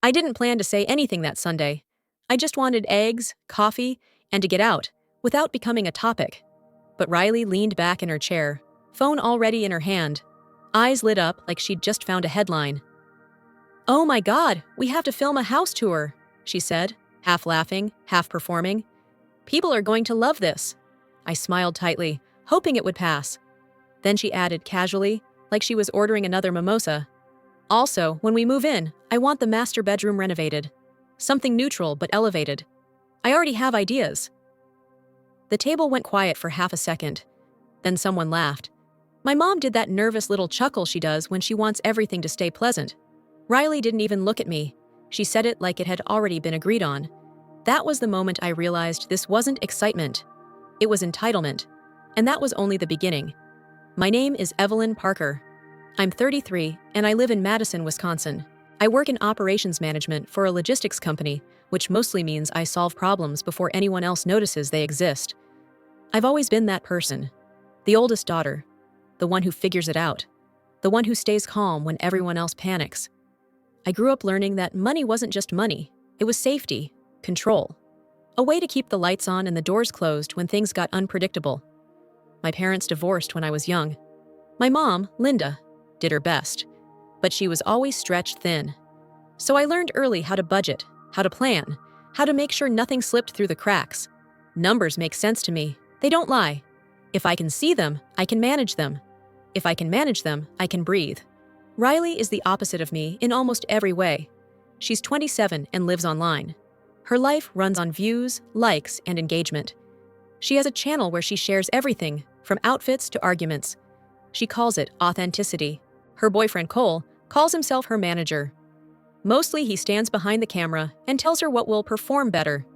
I didn't plan to say anything that Sunday. I just wanted eggs, coffee, and to get out, without becoming a topic. But Riley leaned back in her chair, phone already in her hand, eyes lit up like she'd just found a headline. "Oh my God, we have to film a house tour," she said, half laughing, half performing. "People are going to love this." I smiled tightly, hoping it would pass. Then she added casually, like she was ordering another mimosa. "Also, when we move in, I want the master bedroom renovated. Something neutral but elevated. I already have ideas." The table went quiet for half a second. Then someone laughed. My mom did that nervous little chuckle she does when she wants everything to stay pleasant. Riley didn't even look at me. She said it like it had already been agreed on. That was the moment I realized this wasn't excitement. It was entitlement. And that was only the beginning. My name is Evelyn Parker. I'm 33, and I live in Madison, Wisconsin. I work in operations management for a logistics company, which mostly means I solve problems before anyone else notices they exist. I've always been that person. The oldest daughter. The one who figures it out. The one who stays calm when everyone else panics. I grew up learning that money wasn't just money. It was safety, control. A way to keep the lights on and the doors closed when things got unpredictable. My parents divorced when I was young. My mom, Linda, did her best, but she was always stretched thin. So I learned early how to budget, how to plan, how to make sure nothing slipped through the cracks. Numbers make sense to me. They don't lie. If I can see them, I can manage them. If I can manage them, I can breathe. Riley is the opposite of me in almost every way. She's 27 and lives online. Her life runs on views, likes, and engagement. She has a channel where she shares everything, from outfits to arguments. She calls it authenticity. Her boyfriend Cole calls himself her manager. Mostly he stands behind the camera and tells her what will perform better.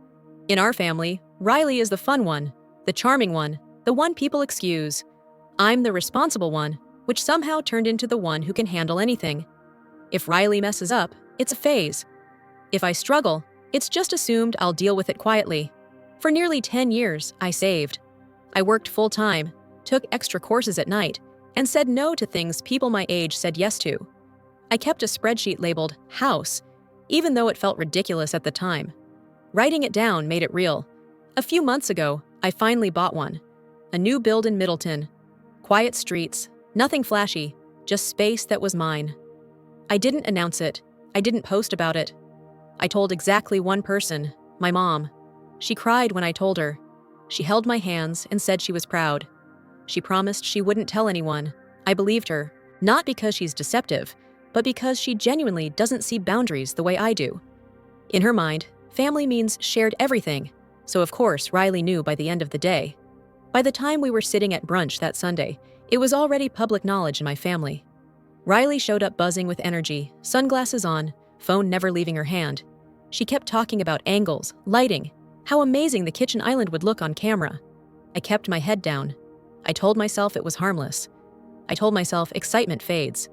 In our family, Riley is the fun one, the charming one, the one people excuse. I'm the responsible one, which somehow turned into the one who can handle anything. If Riley messes up, it's a phase. If I struggle, it's just assumed I'll deal with it quietly. For nearly 10 years, I saved. I worked full-time, took extra courses at night, and said no to things people my age said yes to. I kept a spreadsheet labeled house, even though it felt ridiculous at the time. Writing it down made it real. A few months ago, I finally bought one. A new build in Middleton. Quiet streets, nothing flashy, just space that was mine. I didn't announce it. I didn't post about it. I told exactly one person, my mom. She cried when I told her. She held my hands and said she was proud. She promised she wouldn't tell anyone. I believed her, not because she's deceptive, but because she genuinely doesn't see boundaries the way I do. In her mind, family means shared everything, so of course Riley knew by the end of the day. By the time we were sitting at brunch that Sunday, it was already public knowledge in my family. Riley showed up buzzing with energy, sunglasses on, phone never leaving her hand. She kept talking about angles, lighting, how amazing the kitchen island would look on camera. I kept my head down. I told myself it was harmless. I told myself excitement fades.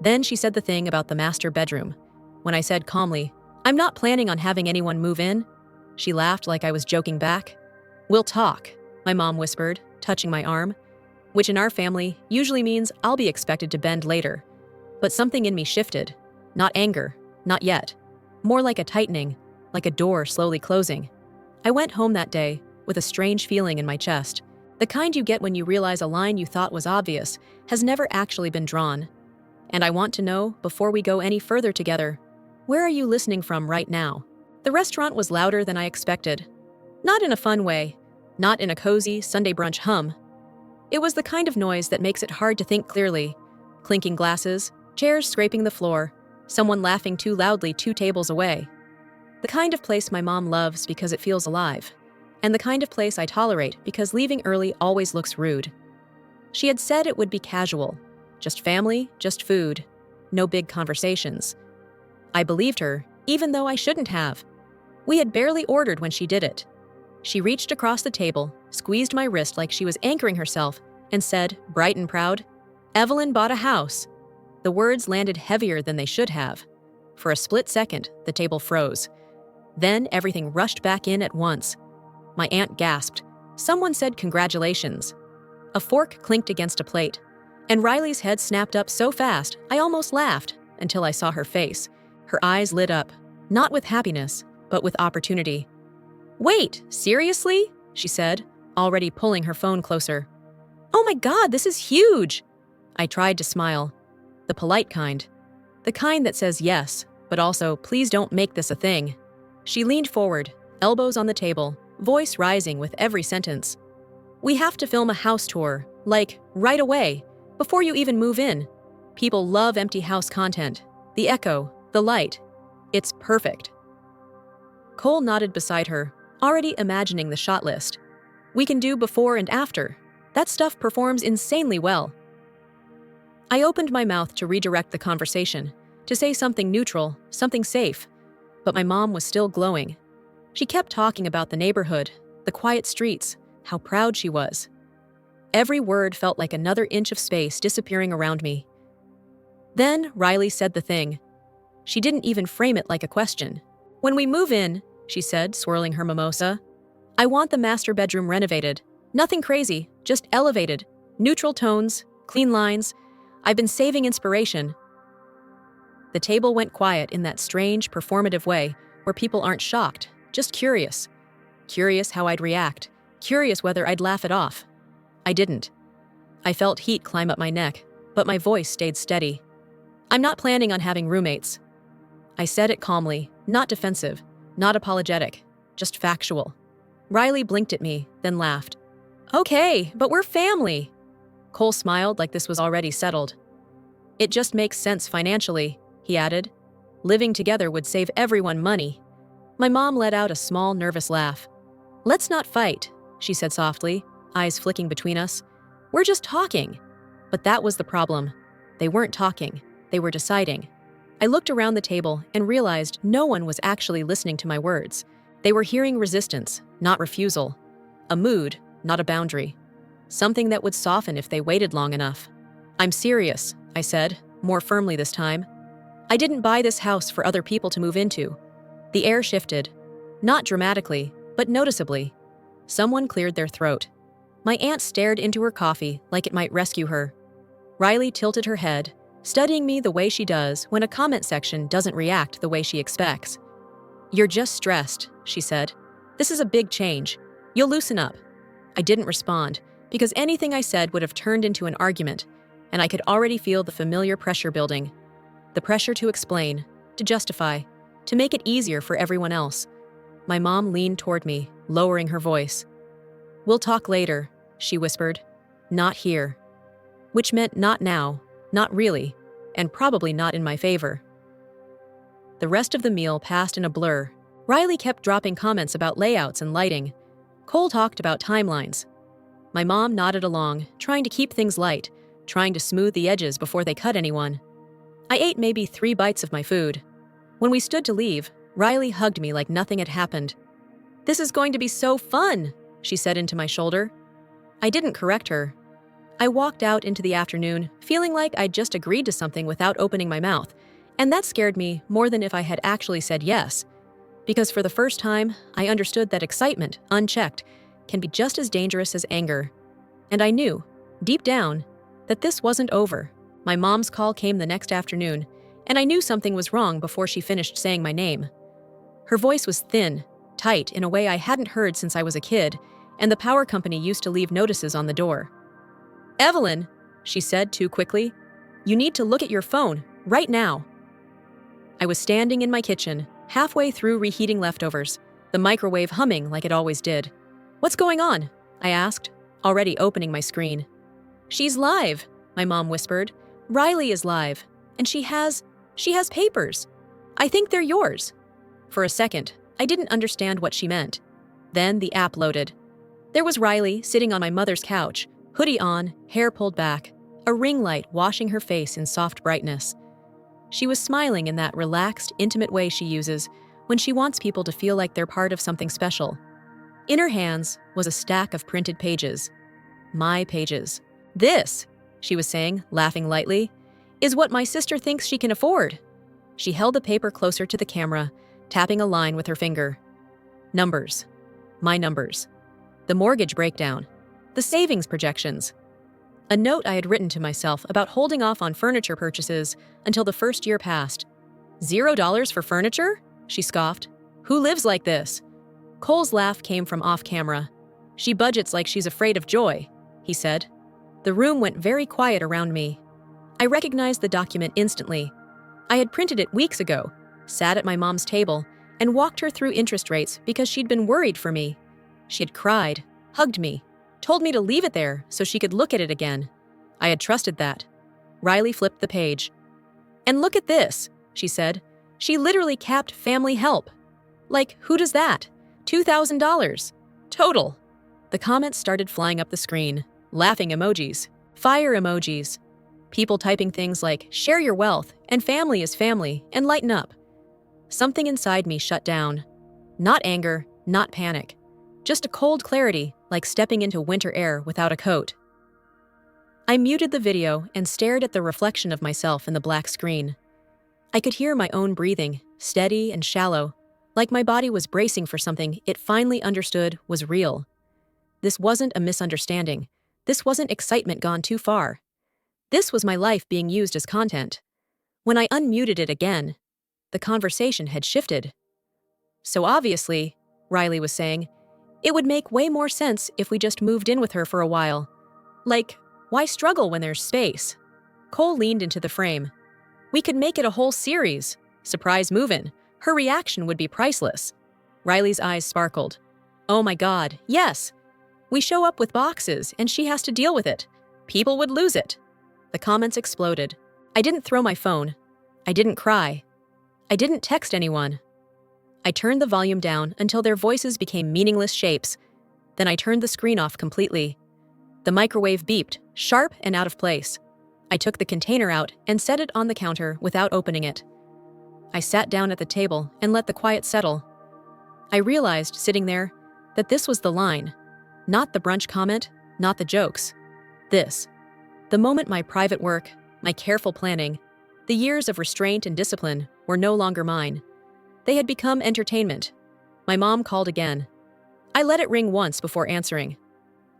Then she said the thing about the master bedroom. When I said calmly, "I'm not planning on having anyone move in," she laughed like I was joking back. "We'll talk," my mom whispered, touching my arm, which in our family usually means I'll be expected to bend later. But something in me shifted. Not anger, not yet. More like a tightening, like a door slowly closing. I went home that day with a strange feeling in my chest. The kind you get when you realize a line you thought was obvious has never actually been drawn. And I want to know, before we go any further together, where are you listening from right now? The restaurant was louder than I expected. Not in a fun way, not in a cozy Sunday brunch hum. It was the kind of noise that makes it hard to think clearly. Clinking glasses, chairs scraping the floor, someone laughing too loudly 2 tables away. The kind of place my mom loves because it feels alive. And the kind of place I tolerate because leaving early always looks rude. She had said it would be casual. Just family, just food. No big conversations. I believed her, even though I shouldn't have. We had barely ordered when she did it. She reached across the table, squeezed my wrist like she was anchoring herself, and said, bright and proud, "Evelyn bought a house." The words landed heavier than they should have. For a split second, the table froze. Then everything rushed back in at once. My aunt gasped. Someone said congratulations. A fork clinked against a plate, and Riley's head snapped up so fast I almost laughed until I saw her face. Her eyes lit up, Not with happiness, but with opportunity. "Wait, seriously?" she said, already pulling her phone closer. "Oh my God, this is huge!" I tried to smile. The polite kind. The kind that says yes, but also, please don't make this a thing. She leaned forward, elbows on the table, voice rising with every sentence. "We have to film a house tour, like, right away, before you even move in. People love empty house content. The echo, the light. It's perfect." Cole nodded beside her, already imagining the shot list. "We can do before and after. That stuff performs insanely well." I opened my mouth to redirect the conversation, to say something neutral, something safe, but my mom was still glowing. She kept talking about the neighborhood, the quiet streets, how proud she was. Every word felt like another inch of space disappearing around me. Then Riley said the thing. She didn't even frame it like a question. "When we move in," she said, swirling her mimosa, "I want the master bedroom renovated. Nothing crazy, just elevated. Neutral tones, clean lines. I've been saving inspiration." The table went quiet in that strange, performative way where people aren't shocked, just curious. Curious how I'd react, curious whether I'd laugh it off. I didn't. I felt heat climb up my neck, but my voice stayed steady. "I'm not planning on having roommates." I said it calmly, not defensive, not apologetic, just factual. Riley blinked at me, then laughed. "Okay, but we're family." Cole smiled like this was already settled. "It just makes sense financially," he added. "Living together would save everyone money." My mom let out a small, nervous laugh. "Let's not fight," she said softly, eyes flicking between us. "We're just talking." But that was the problem. They weren't talking. They were deciding. I looked around the table and realized no one was actually listening to my words. They were hearing resistance, not refusal. A mood, not a boundary. Something that would soften if they waited long enough. "I'm serious," I said, more firmly this time. "I didn't buy this house for other people to move into." The air shifted. Not dramatically, but noticeably. Someone cleared their throat. My aunt stared into her coffee like it might rescue her. Riley tilted her head, studying me the way she does when a comment section doesn't react the way she expects. "You're just stressed," she said. "This is a big change. You'll loosen up." I didn't respond, because anything I said would have turned into an argument, and I could already feel the familiar pressure building. The pressure to explain, to justify, to make it easier for everyone else. My mom leaned toward me, lowering her voice. "We'll talk later," she whispered. "Not here." Which meant not now, not really, and probably not in my favor. The rest of the meal passed in a blur. Riley kept dropping comments about layouts and lighting. Cole talked about timelines. My mom nodded along, trying to keep things light, trying to smooth the edges before they cut anyone. I ate maybe 3 bites of my food. When we stood to leave, Riley hugged me like nothing had happened. "This is going to be so fun," she said into my shoulder. I didn't correct her. I walked out into the afternoon, feeling like I'd just agreed to something without opening my mouth, and that scared me more than if I had actually said yes. Because for the first time, I understood that excitement, unchecked, can be just as dangerous as anger. And I knew, deep down, that this wasn't over. My mom's call came the next afternoon, and I knew something was wrong before she finished saying my name. Her voice was thin, tight in a way I hadn't heard since I was a kid, and the power company used to leave notices on the door. "Evelyn," she said too quickly, "you need to look at your phone, right now." I was standing in my kitchen, halfway through reheating leftovers, the microwave humming like it always did. "What's going on?" I asked, already opening my screen. "She's live," my mom whispered. "Riley is live, and she has papers. I think they're yours." For a second, I didn't understand what she meant. Then the app loaded. There was Riley sitting on my mother's couch, hoodie on, hair pulled back, a ring light washing her face in soft brightness. She was smiling in that relaxed, intimate way she uses when she wants people to feel like they're part of something special. In her hands was a stack of printed pages. My pages. "This," she was saying, laughing lightly, "is what my sister thinks she can afford." She held the paper closer to the camera, tapping a line with her finger. Numbers. My numbers. The mortgage breakdown. The savings projections. A note I had written to myself about holding off on furniture purchases until the first year passed. $0 for furniture? she scoffed. Who lives like this? Cole's laugh came from off camera. She budgets like she's afraid of joy, he said. The room went very quiet around me. I recognized the document instantly. I had printed it weeks ago, sat at my mom's table, and walked her through interest rates because she'd been worried for me. She had cried, hugged me, told me to leave it there so she could look at it again. I had trusted that. Riley flipped the page. And look at this, she said. She literally capped family help. Like, who does that? $2,000. Total. The comments started flying up the screen. Laughing emojis. Fire emojis. People typing things like, share your wealth, and family is family, and lighten up. Something inside me shut down. Not anger, not panic. Just a cold clarity, like stepping into winter air without a coat. I muted the video and stared at the reflection of myself in the black screen. I could hear my own breathing, steady and shallow, like my body was bracing for something it finally understood was real. This wasn't a misunderstanding. This wasn't excitement gone too far. This was my life being used as content. When I unmuted it again, the conversation had shifted. So obviously, Riley was saying, it would make way more sense if we just moved in with her for a while. Like, why struggle when there's space? Cole leaned into the frame. We could make it a whole series. Surprise move-in. Her reaction would be priceless. Riley's eyes sparkled. Oh my God, yes. We show up with boxes and she has to deal with it. People would lose it. The comments exploded. I didn't throw my phone. I didn't cry. I didn't text anyone. I turned the volume down until their voices became meaningless shapes. Then I turned the screen off completely. The microwave beeped, sharp and out of place. I took the container out and set it on the counter without opening it. I sat down at the table and let the quiet settle. I realized, sitting there, that this was the line. Not the brunch comment, not the jokes. This. The moment my private work, my careful planning, the years of restraint and discipline were no longer mine. They had become entertainment. My mom called again. I let it ring once before answering.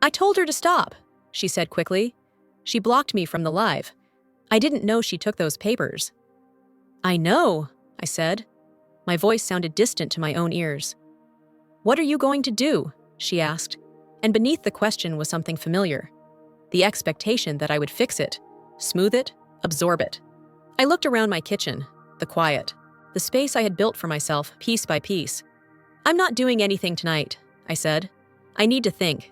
I told her to stop, she said quickly. She blocked me from the live. I didn't know she took those papers. I know, I said. My voice sounded distant to my own ears. What are you going to do? She asked. And beneath the question was something familiar. The expectation that I would fix it, smooth it, absorb it. I looked around my kitchen, the quiet, the space I had built for myself piece by piece. I'm not doing anything tonight, I said. I need to think.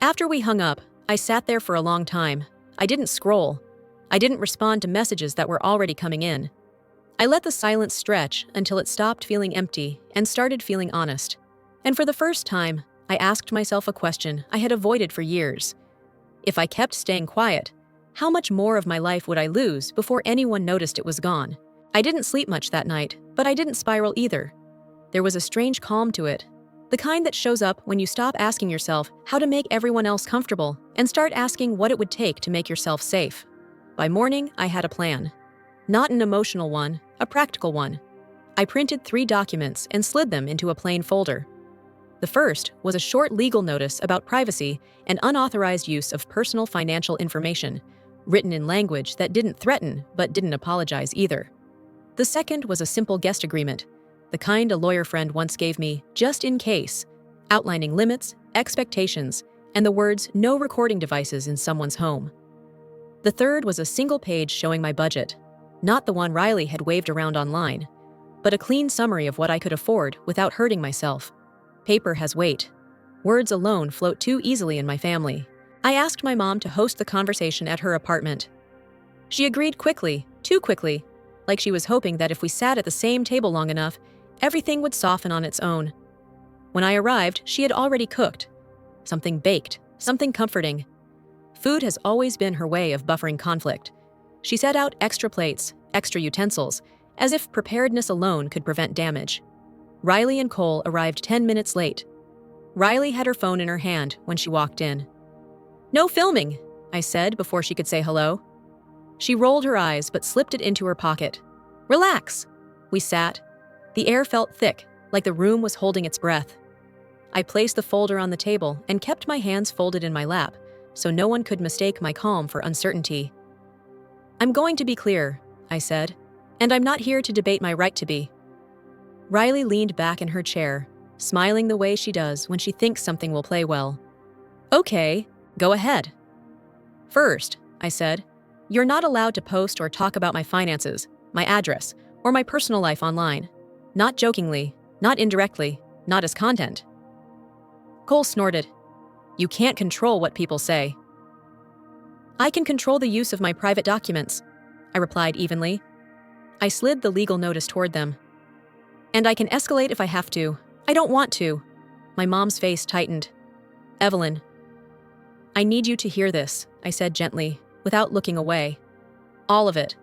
After we hung up, I sat there for a long time. I didn't scroll. I didn't respond to messages that were already coming in. I let the silence stretch until it stopped feeling empty and started feeling honest. And for the first time, I asked myself a question I had avoided for years. If I kept staying quiet, how much more of my life would I lose before anyone noticed it was gone? I didn't sleep much that night, but I didn't spiral either. There was a strange calm to it, the kind that shows up when you stop asking yourself how to make everyone else comfortable and start asking what it would take to make yourself safe. By morning, I had a plan. Not an emotional one, a practical one. I printed 3 documents and slid them into a plain folder. The first was a short legal notice about privacy and unauthorized use of personal financial information, written in language that didn't threaten but didn't apologize either. The second was a simple guest agreement, the kind a lawyer friend once gave me just in case, outlining limits, expectations, and the words "no recording devices in someone's home." The third was a single page showing my budget, not the one Riley had waved around online, but a clean summary of what I could afford without hurting myself. Paper has weight. Words alone float too easily in my family. I asked my mom to host the conversation at her apartment. She agreed quickly, too quickly, like she was hoping that if we sat at the same table long enough, everything would soften on its own. When I arrived, she had already cooked. Something baked, something comforting. Food has always been her way of buffering conflict. She set out extra plates, extra utensils, as if preparedness alone could prevent damage. Riley and Cole arrived 10 minutes late. Riley had her phone in her hand when she walked in. "No filming," I said before she could say hello. She rolled her eyes but slipped it into her pocket. "Relax." We sat. The air felt thick, like the room was holding its breath. I placed the folder on the table and kept my hands folded in my lap, so no one could mistake my calm for uncertainty. "I'm going to be clear," I said, "and I'm not here to debate my right to be. Riley leaned back in her chair, smiling the way she does when she thinks something will play well. Okay, go ahead. First, I said, you're not allowed to post or talk about my finances, my address, or my personal life online. Not jokingly, not indirectly, not as content. Cole snorted. You can't control what people say. I can control the use of my private documents, I replied evenly. I slid the legal notice toward them. And I can escalate if I have to. I don't want to. My mom's face tightened. Evelyn. I need you to hear this, I said gently, without looking away. All of it.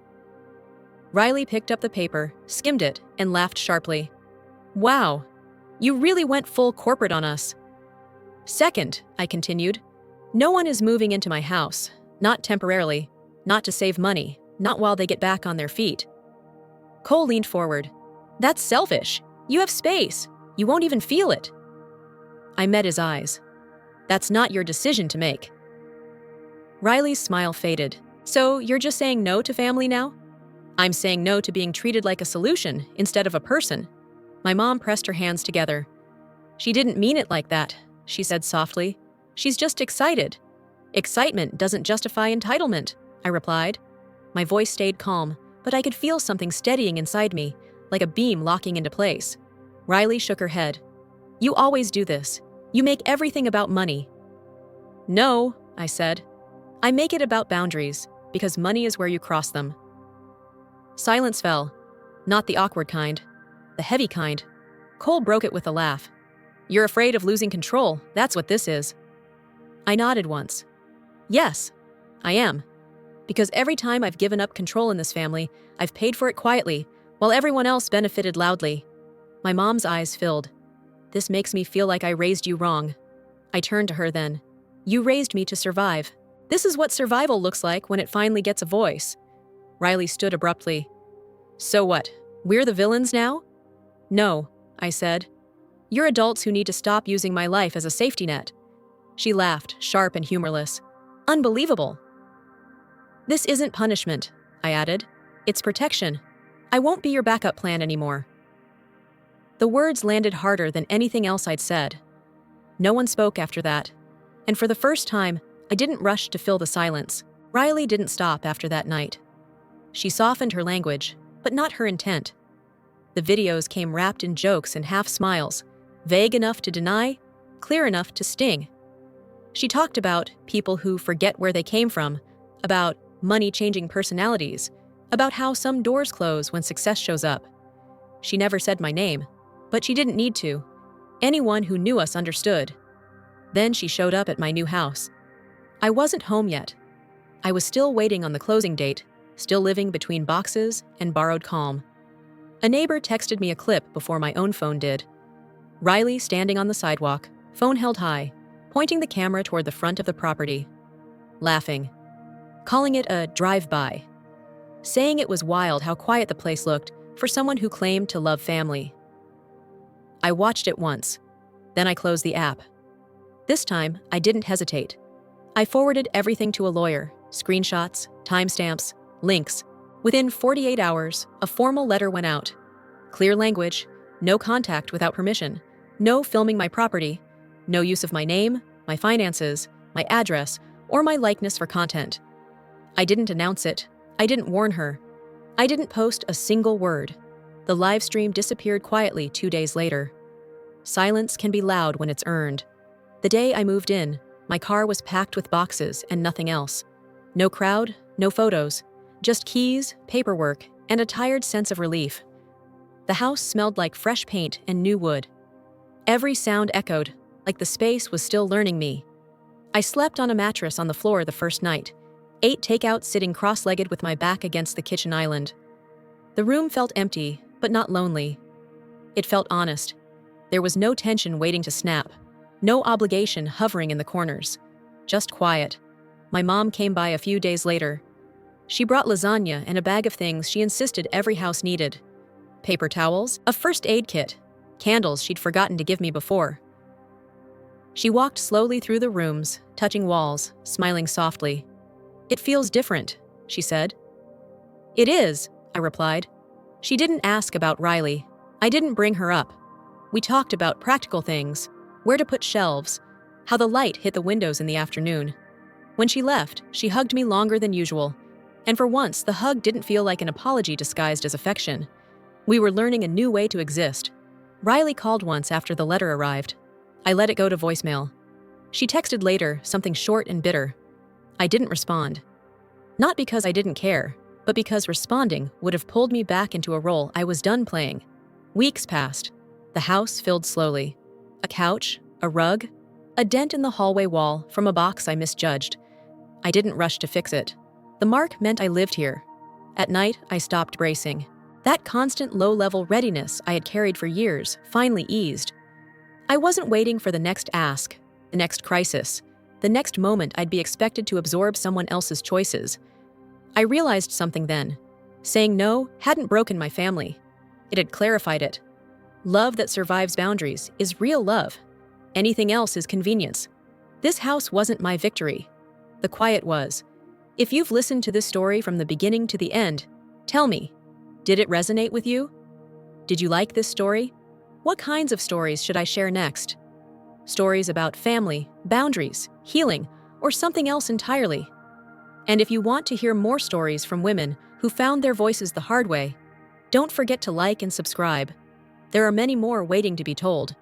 Riley picked up the paper, skimmed it, and laughed sharply. Wow, you really went full corporate on us. Second, I continued, no one is moving into my house, not temporarily, not to save money, not while they get back on their feet. Cole leaned forward. That's selfish. You have space. You won't even feel it. I met his eyes. That's not your decision to make. Riley's smile faded. So you're just saying no to family now? I'm saying no to being treated like a solution instead of a person. My mom pressed her hands together. She didn't mean it like that, she said softly. She's just excited. Excitement doesn't justify entitlement, I replied. My voice stayed calm, but I could feel something steadying inside me, like a beam locking into place. Riley shook her head. You always do this. You make everything about money. No, I said. I make it about boundaries, because money is where you cross them. Silence fell. Not the awkward kind. The heavy kind. Cole broke it with a laugh. You're afraid of losing control, that's what this is. I nodded once. Yes, I am. Because every time I've given up control in this family, I've paid for it quietly, while everyone else benefited loudly. My mom's eyes filled. This makes me feel like I raised you wrong. I turned to her then. You raised me to survive. This is what survival looks like when it finally gets a voice. Riley stood abruptly. So what? We're the villains now? No, I said. You're adults who need to stop using my life as a safety net. She laughed, sharp and humorless. Unbelievable. This isn't punishment, I added. It's protection. I won't be your backup plan anymore. The words landed harder than anything else I'd said. No one spoke after that. And for the first time, I didn't rush to fill the silence. Riley didn't stop after that night. She softened her language, but not her intent. The videos came wrapped in jokes and half smiles, vague enough to deny, clear enough to sting. She talked about people who forget where they came from, about money-changing personalities, about how some doors close when success shows up. She never said my name, but she didn't need to. Anyone who knew us understood. Then she showed up at my new house. I wasn't home yet. I was still waiting on the closing date, still living between boxes and borrowed calm. A neighbor texted me a clip before my own phone did. Riley standing on the sidewalk, phone held high, pointing the camera toward the front of the property. Laughing. Calling it a drive-by. Saying it was wild how quiet the place looked for someone who claimed to love family. I watched it once. Then I closed the app. This time, I didn't hesitate. I forwarded everything to a lawyer, screenshots, timestamps, links. Within 48 hours, a formal letter went out. Clear language, no contact without permission, no filming my property, no use of my name, my finances, my address, or my likeness for content. I didn't announce it. I didn't warn her. I didn't post a single word. The live stream disappeared quietly 2 days later. Silence can be loud when it's earned. The day I moved in, my car was packed with boxes and nothing else. No crowd, no photos, just keys, paperwork, and a tired sense of relief. The house smelled like fresh paint and new wood. Every sound echoed, like the space was still learning me. I slept on a mattress on the floor the first night, ate takeout sitting cross-legged with my back against the kitchen island. The room felt empty, but not lonely. It felt honest. There was no tension waiting to snap, no obligation hovering in the corners, just quiet. My mom came by a few days later. She brought lasagna and a bag of things she insisted every house needed. Paper towels, a first aid kit, candles she'd forgotten to give me before. She walked slowly through the rooms, touching walls, smiling softly. It feels different, she said. It is, I replied. She didn't ask about Riley. I didn't bring her up. We talked about practical things, where to put shelves, how the light hit the windows in the afternoon. When she left, she hugged me longer than usual, and for once, the hug didn't feel like an apology disguised as affection. We were learning a new way to exist. Riley called once after the letter arrived. I let it go to voicemail. She texted later, something short and bitter. I didn't respond. Not because I didn't care, but because responding would have pulled me back into a role I was done playing. Weeks passed. The house filled slowly. A couch, a rug, a dent in the hallway wall from a box I misjudged. I didn't rush to fix it. The mark meant I lived here. At night, I stopped bracing. That constant low-level readiness I had carried for years finally eased. I wasn't waiting for the next ask, the next crisis, the next moment I'd be expected to absorb someone else's choices. I realized something then. Saying no hadn't broken my family. It had clarified it. Love that survives boundaries is real love. Anything else is convenience. This house wasn't my victory. The quiet was. If you've listened to this story from the beginning to the end, tell me, did it resonate with you? Did you like this story? What kinds of stories should I share next? Stories about family, boundaries, healing, or something else entirely? And if you want to hear more stories from women who found their voices the hard way, don't forget to like and subscribe. There are many more waiting to be told.